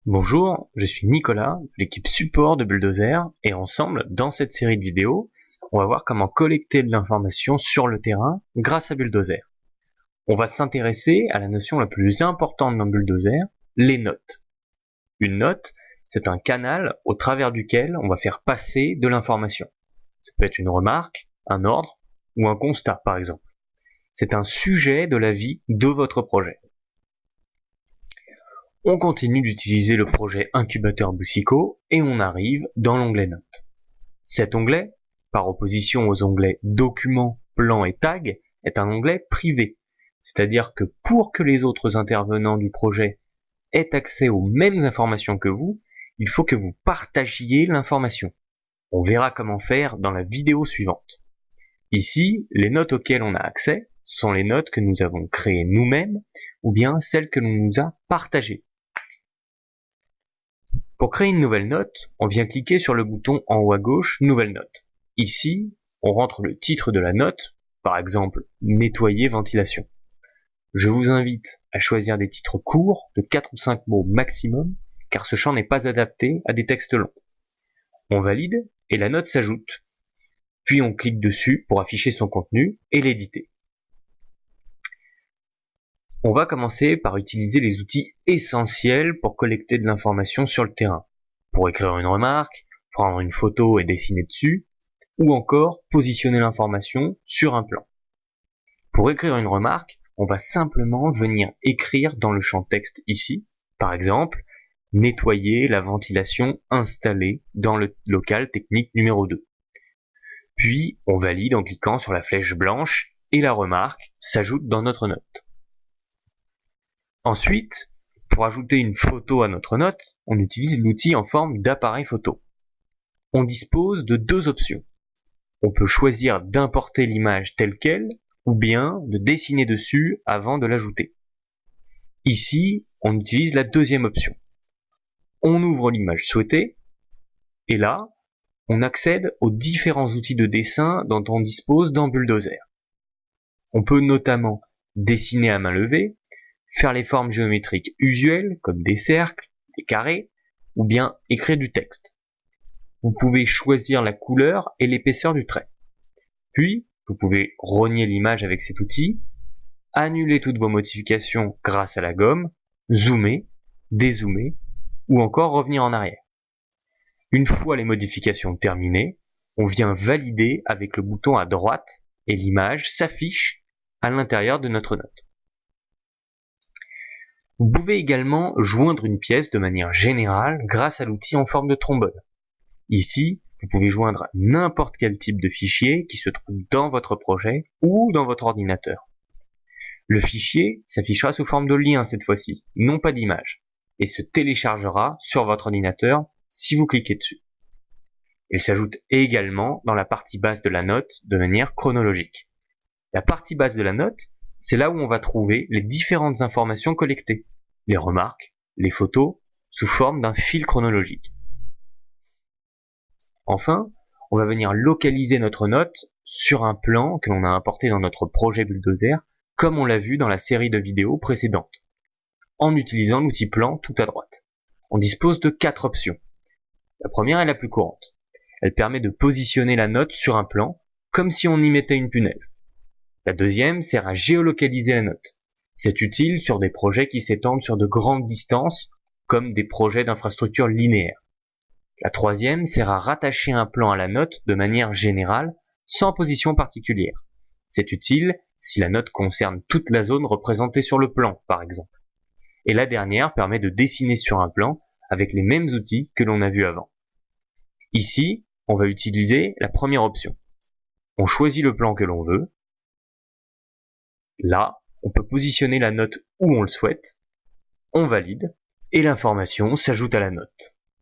Bonjour, je suis Nicolas, de l'équipe support de Bulldozer, et ensemble, dans cette série de vidéos, on va voir comment collecter de l'information sur le terrain grâce à Bulldozer. On va s'intéresser à la notion la plus importante dans Bulldozer, les notes. Une note, c'est un canal au travers duquel on va faire passer de l'information. Ça peut être une remarque, un ordre ou un constat par exemple. C'est un sujet de la vie de votre projet. On continue d'utiliser le projet incubateur Boussico et on arrive dans l'onglet Notes. Cet onglet, par opposition aux onglets Documents, Plans et Tags, est un onglet privé. C'est-à-dire que pour que les autres intervenants du projet aient accès aux mêmes informations que vous, il faut que vous partagiez l'information. On verra comment faire dans la vidéo suivante. Ici, les notes auxquelles on a accès sont les notes que nous avons créées nous-mêmes ou bien celles que l'on nous a partagées. Pour créer une nouvelle note, on vient cliquer sur le bouton en haut à gauche « Nouvelle note ». Ici, on rentre le titre de la note, par exemple « Nettoyer ventilation ». Je vous invite à choisir des titres courts, de 4 ou 5 mots maximum, car ce champ n'est pas adapté à des textes longs. On valide et la note s'ajoute. Puis on clique dessus pour afficher son contenu et l'éditer. On va commencer par utiliser les outils essentiels pour collecter de l'information sur le terrain, pour écrire une remarque, prendre une photo et dessiner dessus, ou encore positionner l'information sur un plan. Pour écrire une remarque, on va simplement venir écrire dans le champ texte ici, par exemple, nettoyer la ventilation installée dans le local technique numéro 2. Puis on valide en cliquant sur la flèche blanche et la remarque s'ajoute dans notre note. Ensuite, pour ajouter une photo à notre note, on utilise l'outil en forme d'appareil photo. On dispose de deux options. On peut choisir d'importer l'image telle qu'elle, ou bien de dessiner dessus avant de l'ajouter. Ici, on utilise la deuxième option. On ouvre l'image souhaitée, et là, on accède aux différents outils de dessin dont on dispose dans Bulldozer. On peut notamment dessiner à main levée, faire les formes géométriques usuelles comme des cercles, des carrés, ou bien écrire du texte. Vous pouvez choisir la couleur et l'épaisseur du trait. Puis, vous pouvez rogner l'image avec cet outil, annuler toutes vos modifications grâce à la gomme, zoomer, dézoomer, ou encore revenir en arrière. Une fois les modifications terminées, on vient valider avec le bouton à droite et l'image s'affiche à l'intérieur de notre note. Vous pouvez également joindre une pièce de manière générale grâce à l'outil en forme de trombone. Ici, vous pouvez joindre n'importe quel type de fichier qui se trouve dans votre projet ou dans votre ordinateur. Le fichier s'affichera sous forme de lien cette fois-ci, non pas d'image, et se téléchargera sur votre ordinateur si vous cliquez dessus. Il s'ajoute également dans la partie basse de la note de manière chronologique. La partie basse de la note, c'est là où on va trouver les différentes informations collectées, les remarques, les photos, sous forme d'un fil chronologique. Enfin, on va venir localiser notre note sur un plan que l'on a importé dans notre projet Bulldozer, comme on l'a vu dans la série de vidéos précédentes, en utilisant l'outil plan tout à droite. On dispose de 4 options. La première est la plus courante. Elle permet de positionner la note sur un plan, comme si on y mettait une punaise. La deuxième sert à géolocaliser la note. C'est utile sur des projets qui s'étendent sur de grandes distances, comme des projets d'infrastructure linéaire. La troisième sert à rattacher un plan à la note de manière générale, sans position particulière. C'est utile si la note concerne toute la zone représentée sur le plan, par exemple. Et la dernière permet de dessiner sur un plan avec les mêmes outils que l'on a vus avant. Ici, on va utiliser la première option. On choisit le plan que l'on veut. Là, on peut positionner la note où on le souhaite. On valide et l'information s'ajoute à la note.